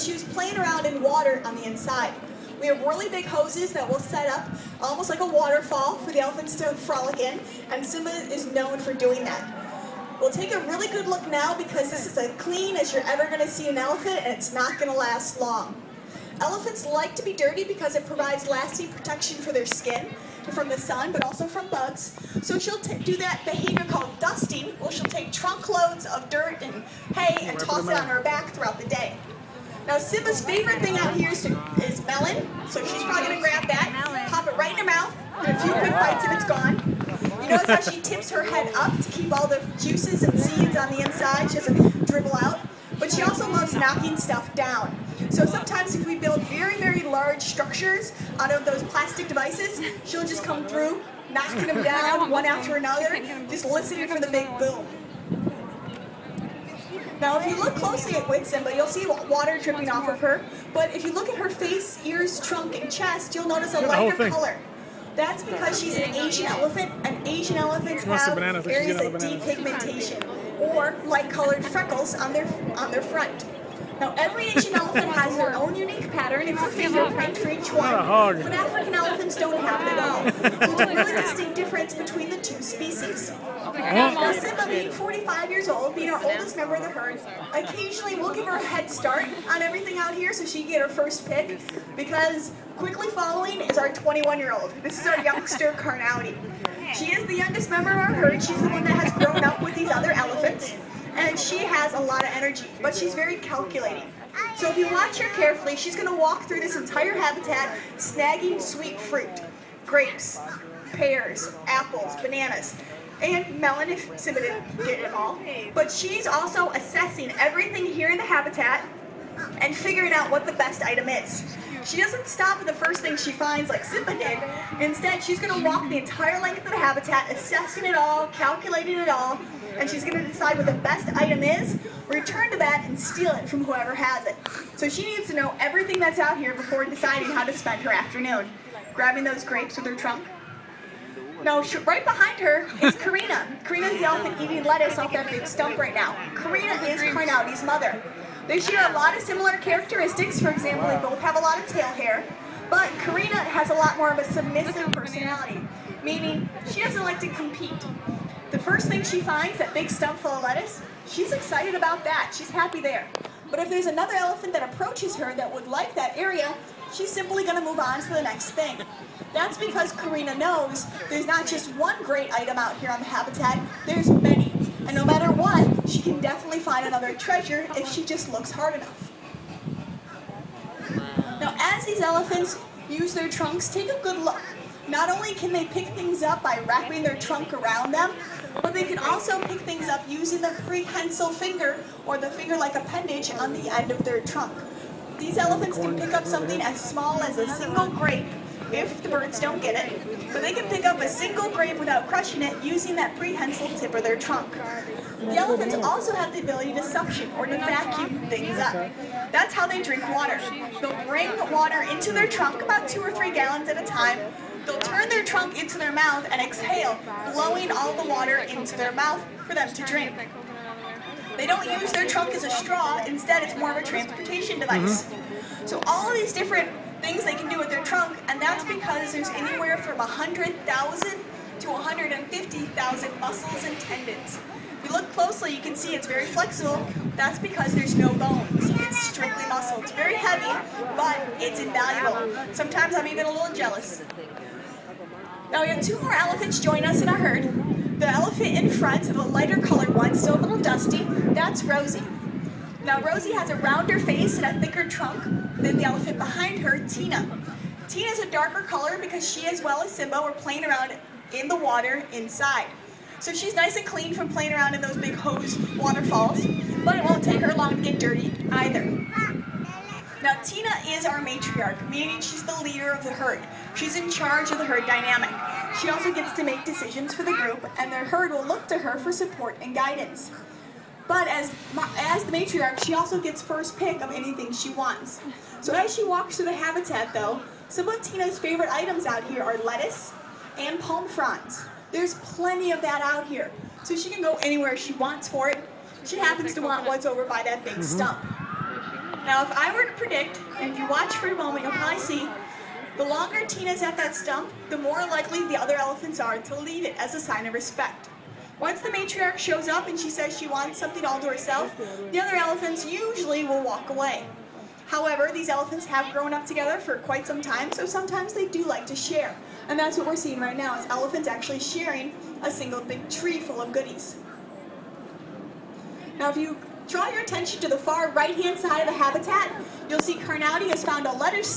she was playing around in water on the inside. We have really big hoses that we'll set up almost like a waterfall for the elephants to frolic in, and Simba is known for doing that. We'll take a really good look now because this is as clean as you're ever going to see an elephant, and it's not going to last long. Elephants like to be dirty because it provides lasting protection for their skin from the sun, but also from bugs. So she'll do that behavior called dusting, where she'll take trunk loads of dirt and hay and toss it on her back throughout the day. Now Simba's favorite thing out here is melon, so she's probably going to grab that, pop it right in her mouth, and a few quick bites and it's gone. You notice how she tips her head up to keep all the juices and seeds on the inside. She doesn't dribble out. But she also loves knocking stuff down. So sometimes if we build very, very large structures out of those plastic devices, she'll just come through, knocking them down one after another, just listening for the big boom. Now if you look closely with Simba, you'll see water dripping off of her. But if you look at her face, ears, trunk, and chest, you'll notice a lighter color. That's because she's an Asian elephant, and Asian elephants have areas of depigmentation, or light-colored freckles on their front. Now, every Asian elephant has their own unique pattern. It's a fingerprint for each one, but African elephants don't have it at all. So it's a really distinct difference between the two species. Now, Simba, being 45 years old, being our oldest member of the herd, occasionally we'll give her a head start on everything out here so she can get her first pick, because quickly following is our 21-year-old. This is our youngster, Carnality. She is the youngest member of our herd. She's the one that has grown up with these other elephants, and she has a lot of energy, but she's very calculating. So if you watch her carefully, she's going to walk through this entire habitat snagging sweet fruit, grapes, pears, apples, bananas, and melon if Simba didn't get it all. But she's also assessing everything here in the habitat and figuring out what the best item is. She doesn't stop at the first thing she finds like Simba did. Instead, she's going to walk the entire length of the habitat, assessing it all, calculating it all, and she's going to decide what the best item is, return to that, and steal it from whoever has it. So she needs to know everything that's out here before deciding how to spend her afternoon. Grabbing those grapes with her trunk. Now, right behind her is Karina. Karina's the elephant eating lettuce off that big stump right now. Karina is Carnality's mother. They share a lot of similar characteristics. For example, they both have a lot of tail hair, but Karina has a lot more of a submissive personality, meaning she doesn't like to compete. The first thing she finds, that big stump full of lettuce, she's excited about that. She's happy there. But if there's another elephant that approaches her that would like that area, she's simply going to move on to the next thing. That's because Karina knows there's not just one great item out here on the habitat, there's many. And no matter what, she can definitely find another treasure if she just looks hard enough. Now, as these elephants use their trunks, take a good look. Not only can they pick things up by wrapping their trunk around them, but they can also pick things up using the prehensile finger, or the finger-like appendage on the end of their trunk. These elephants can pick up something as small as a single grape, if the birds don't get it, but they can pick up a single grape without crushing it using that prehensile tip of their trunk. The elephants also have the ability to suction, or to vacuum things up. That's how they drink water. They'll bring water into their trunk, about 2 or 3 gallons at a time. They'll turn their trunk into their mouth and exhale, blowing all the water into their mouth for them to drink. They don't use their trunk as a straw, instead it's more of a transportation device. So all of these different things they can do with their trunk, and that's because there's anywhere from 100,000 to 150,000 muscles and tendons. If you look closely, you can see it's very flexible. That's because there's no bones. It's strictly muscle. It's very heavy, but it's invaluable. Sometimes I'm even a little jealous. Now we have 2 more elephants join us in our herd. The elephant in front, the lighter colored one, still a little dusty, that's Rosie. Now Rosie has a rounder face and a thicker trunk than the elephant behind her, Tina. Tina's a darker color because she, as well as Simba, were playing around in the water inside. So she's nice and clean from playing around in those big hose waterfalls, but it won't take her long to get dirty either. Now Tina is our matriarch, meaning she's the leader of the herd. She's in charge of the herd dynamic. She also gets to make decisions for the group, and the herd will look to her for support and guidance. But as the matriarch, she also gets first pick of anything she wants. So as she walks through the habitat, though, some of Tina's favorite items out here are lettuce and palm fronds. There's plenty of that out here, so she can go anywhere she wants for it. She happens to want what's over by that big stump. Now, if I were to predict, and if you watch for a moment, you'll probably see the longer Tina's at that stump, the more likely the other elephants are to leave it as a sign of respect. Once the matriarch shows up and she says she wants something all to herself, the other elephants usually will walk away. However, these elephants have grown up together for quite some time, so sometimes they do like to share. And that's what we're seeing right now, is elephants actually sharing a single big tree full of goodies. Now, if you draw your attention to the far right-hand side of the habitat, you'll see Carnaudy has found a lettuce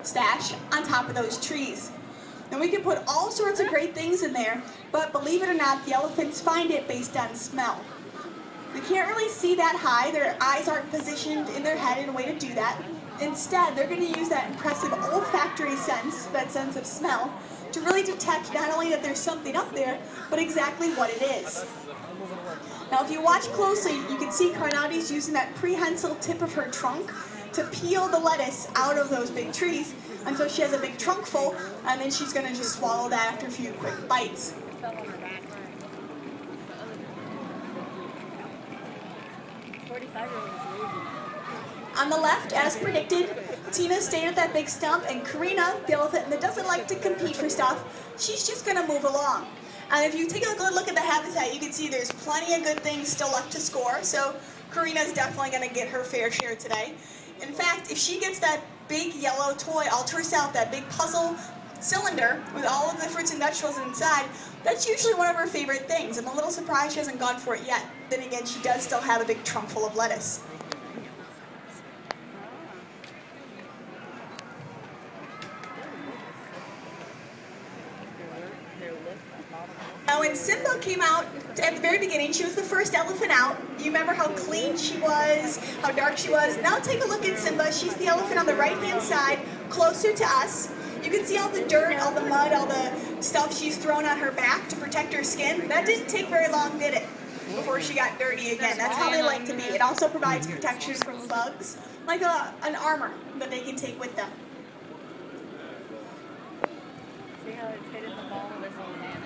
stash on top of those trees. And we can put all sorts of great things in there, but believe it or not, the elephants find it based on smell. They can't really see that high, their eyes aren't positioned in their head in a way to do that. Instead, they're going to use that impressive olfactory sense, that sense of smell, to really detect not only that there's something up there, but exactly what it is. Now, if you watch closely, you can see Carnaudy's using that prehensile tip of her trunk to peel the lettuce out of those big trees until she has a big trunk full, and then she's going to just swallow that after a few quick bites. On the left, as predicted, Tina stayed at that big stump, and Karina, the elephant that doesn't like to compete for stuff, she's just going to move along. And if you take a good look at the habitat, you can see there's plenty of good things still left to score, so Karina's definitely going to get her fair share today. In fact, if she gets that big yellow toy all to herself, that big puzzle cylinder with all of the fruits and vegetables inside, that's usually one of her favorite things. I'm a little surprised she hasn't gone for it yet. Then again, she does still have a big trunk full of lettuce. Now, when Simba came out at the very beginning, she was the first elephant out. You remember how clean she was, how dark she was. Now take a look at Simba. She's the elephant on the right-hand side, closer to us. You can see all the dirt, all the mud, all the stuff she's thrown on her back to protect her skin. That didn't take very long, did it? Before she got dirty again. That's how they like to be. It also provides protection from bugs, like an armor that they can take with them. See how it fit in the ball of this old man?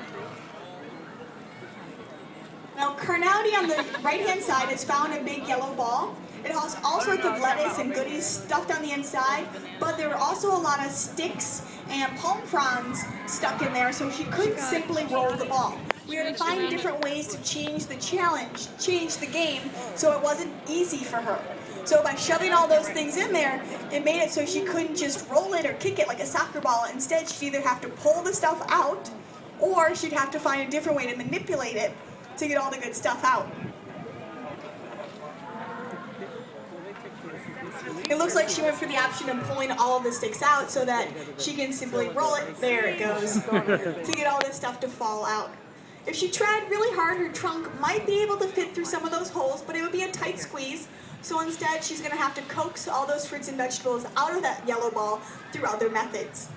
Now, Carnaudy on the right-hand side has found a big yellow ball. It has all sorts of lettuce and goodies stuffed on the inside, but there were also a lot of sticks and palm fronds stuck in there, so she couldn't simply roll the ball. We had to find different ways to change the challenge, change the game, so it wasn't easy for her. So by shoving all those things in there, it made it so she couldn't just roll it or kick it like a soccer ball. Instead, she'd either have to pull the stuff out, or she'd have to find a different way to manipulate it to get all the good stuff out. It looks like she went for the option of pulling all of the sticks out so that she can simply roll it, there it goes, to get all this stuff to fall out. If she tried really hard, her trunk might be able to fit through some of those holes, but it would be a tight squeeze. So instead, she's going to have to coax all those fruits and vegetables out of that yellow ball through other methods.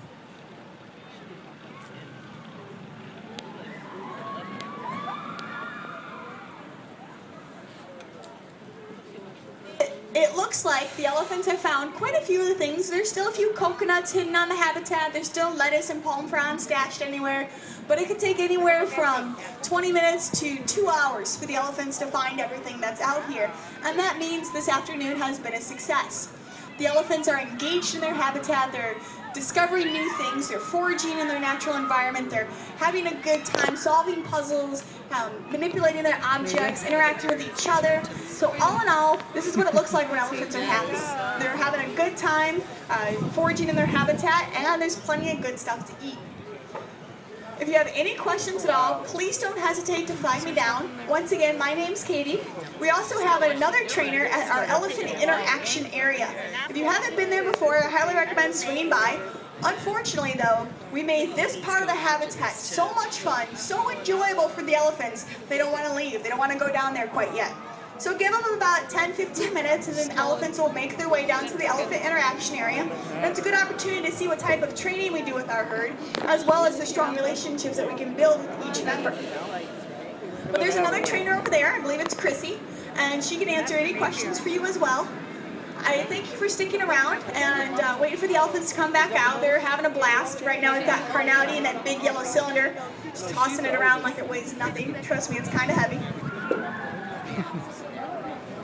It looks like the elephants have found quite a few of the things. There's still a few coconuts hidden on the habitat. There's still lettuce and palm fronds stashed anywhere. But it could take anywhere from 20 minutes to 2 hours for the elephants to find everything that's out here. And that means this afternoon has been a success. The elephants are engaged in their habitat. They're discovering new things. They're foraging in their natural environment. They're having a good time solving puzzles, manipulating their objects, interacting with each other. So all in all, this is what it looks like when elephants are happy. They're having a good time foraging in their habitat, and there's plenty of good stuff to eat. If you have any questions at all, please don't hesitate to flag me down. Once again, my name's Katie. We also have another trainer at our elephant interaction area. If you haven't been there before, I highly recommend swinging by. Unfortunately, though, we made this part of the habitat so much fun, so enjoyable for the elephants, they don't want to leave. They don't want to go down there quite yet. So give them about 10-15 minutes, and then elephants will make their way down to the elephant interaction area. And it's a good opportunity to see what type of training we do with our herd, as well as the strong relationships that we can build with each member. But there's another trainer over there, I believe it's Chrissy, and she can answer any questions for you as well. I thank you for sticking around and waiting for the elephants to come back out. They're having a blast. Right now we've got Carnaudy in that big yellow cylinder, just tossing it around like it weighs nothing. Trust me, it's kind of heavy.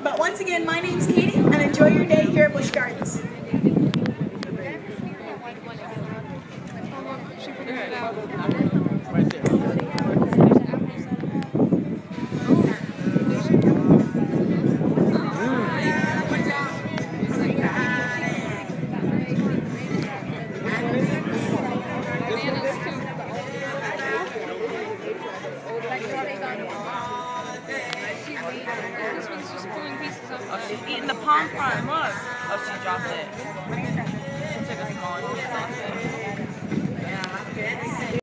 But once once again, my name's Katie, and enjoy your day here at Busch Gardens. Oh, she's eating the palm frond, look. Oh, she dropped it. She took a small piece off it.